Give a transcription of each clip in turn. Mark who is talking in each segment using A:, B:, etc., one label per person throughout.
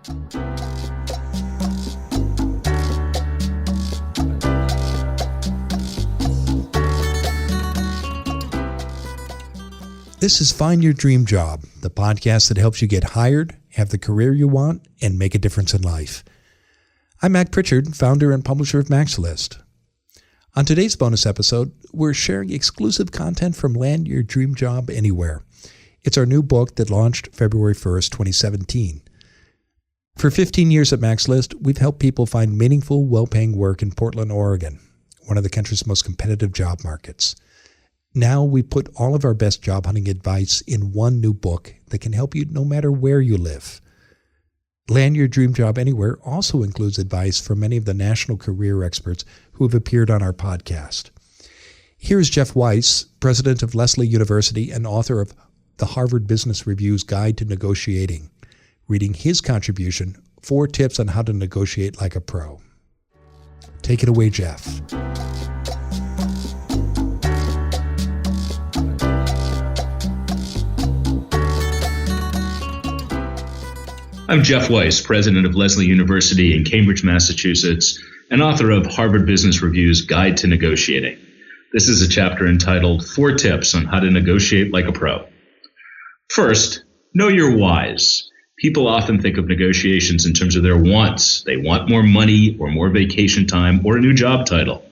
A: This is Find Your Dream Job, the podcast that helps you get hired, have the career you want, and make a difference in life. I'm Mac Pritchard, founder and publisher of Maxlist. On today's bonus episode, we're sharing exclusive content from Land Your Dream Job Anywhere. It's our new book that launched February 1st, 2017. For 15 years at Maxlist, we've helped people find meaningful, well-paying work in Portland, Oregon, one of the country's most competitive job markets. Now we put all of our best job hunting advice in one new book that can help you no matter where you live. Land Your Dream Job Anywhere also includes advice from many of the national career experts who have appeared on our podcast. Here's Jeff Weiss, president of Lesley University and author of the Harvard Business Review's Guide to Negotiating, reading his contribution, 4 Tips on How to Negotiate Like a Pro. Take it away, Jeff.
B: I'm Jeff Weiss, president of Lesley University in Cambridge, Massachusetts, and author of Harvard Business Review's Guide to Negotiating. This is a chapter entitled 4 Tips on How to Negotiate Like a Pro. First, know your whys. People often think of negotiations in terms of their wants. They want more money or more vacation time or a new job title.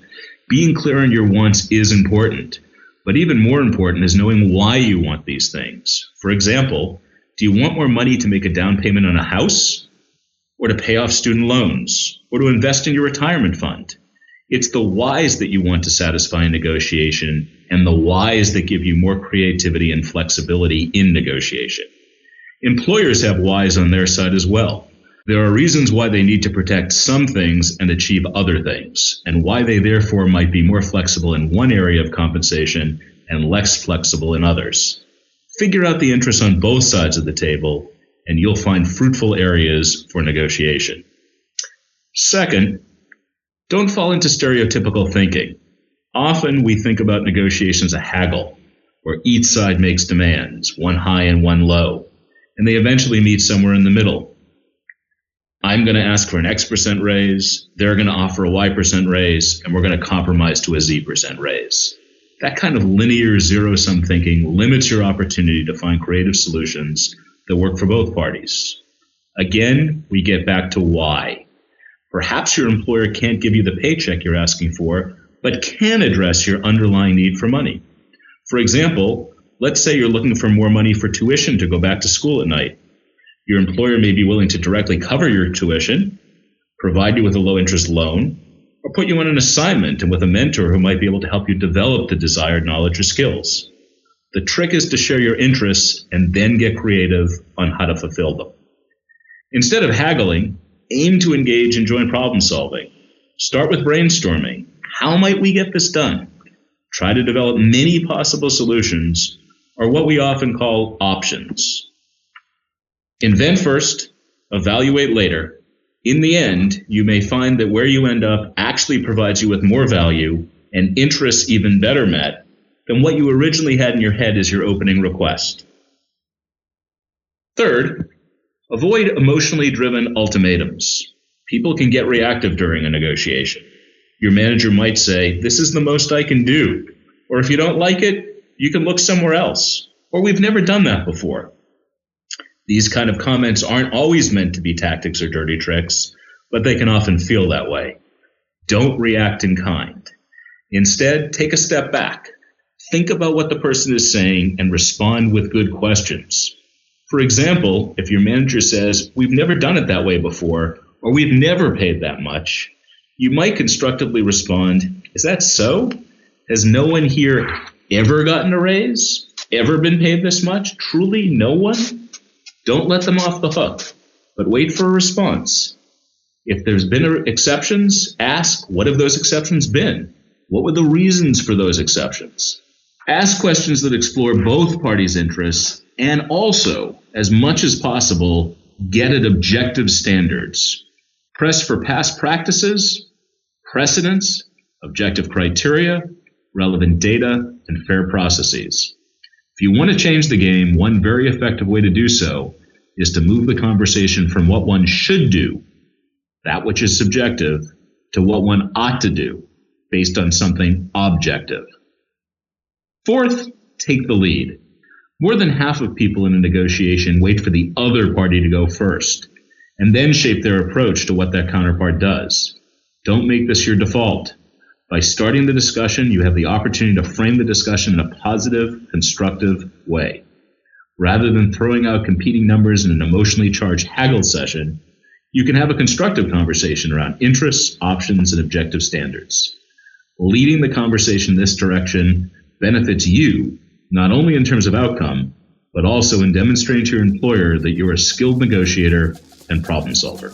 B: Being clear on your wants is important, but even more important is knowing why you want these things. For example, do you want more money to make a down payment on a house, or to pay off student loans, or to invest in your retirement fund? It's the whys that you want to satisfy in negotiation, and the whys that give you more creativity and flexibility in negotiation. Employers have whys on their side as well. There are reasons why they need to protect some things and achieve other things, and why they therefore might be more flexible in one area of compensation and less flexible in others. Figure out the interests on both sides of the table, and you'll find fruitful areas for negotiation. Second, don't fall into stereotypical thinking. Often we think about negotiations as a haggle, where each side makes demands, one high and one low, and they eventually meet somewhere in the middle. I'm going to ask for an X% raise, they're going to offer a Y% raise, and we're going to compromise to a Z% raise. That kind of linear zero-sum thinking limits your opportunity to find creative solutions that work for both parties. Again, we get back to why. Perhaps your employer can't give you the paycheck you're asking for, but can address your underlying need for money. For example, let's say you're looking for more money for tuition to go back to school at night. Your employer may be willing to directly cover your tuition, provide you with a low-interest loan, or put you on an assignment and with a mentor who might be able to help you develop the desired knowledge or skills. The trick is to share your interests and then get creative on how to fulfill them. Instead of haggling, aim to engage in joint problem solving. Start with brainstorming. How might we get this done? Try to develop many possible solutions, or what we often call options. Invent first, evaluate later. In the end, you may find that where you end up actually provides you with more value and interests even better met than what you originally had in your head as your opening request. Third, avoid emotionally driven ultimatums. People can get reactive during a negotiation. Your manager might say, "This is the most I can do," or "If you don't like it, you can look somewhere else," or "We've never done that before." These kind of comments aren't always meant to be tactics or dirty tricks, but they can often feel that way. Don't react in kind. Instead, take a step back. Think about what the person is saying and respond with good questions. For example, if your manager says, "We've never done it that way before," or "We've never paid that much," you might constructively respond, "Is that so? Has no one here ever gotten a raise? Ever been paid this much? Truly no one?" Don't let them off the hook, but wait for a response. If there's been exceptions, ask, what have those exceptions been? What were the reasons for those exceptions? Ask questions that explore both parties' interests and also, as much as possible, get at objective standards. Press for past practices, precedents, objective criteria, relevant data, and fair processes. If you want to change the game, one very effective way to do so is to move the conversation from what one should do, that which is subjective, to what one ought to do, based on something objective. Fourth, take the lead. More than half of people in a negotiation wait for the other party to go first, and then shape their approach to what that counterpart does. Don't make this your default. By starting the discussion, you have the opportunity to frame the discussion in a positive, constructive way. Rather than throwing out competing numbers in an emotionally charged haggle session, you can have a constructive conversation around interests, options, and objective standards. Leading the conversation in this direction benefits you, not only in terms of outcome, but also in demonstrating to your employer that you're a skilled negotiator and problem solver.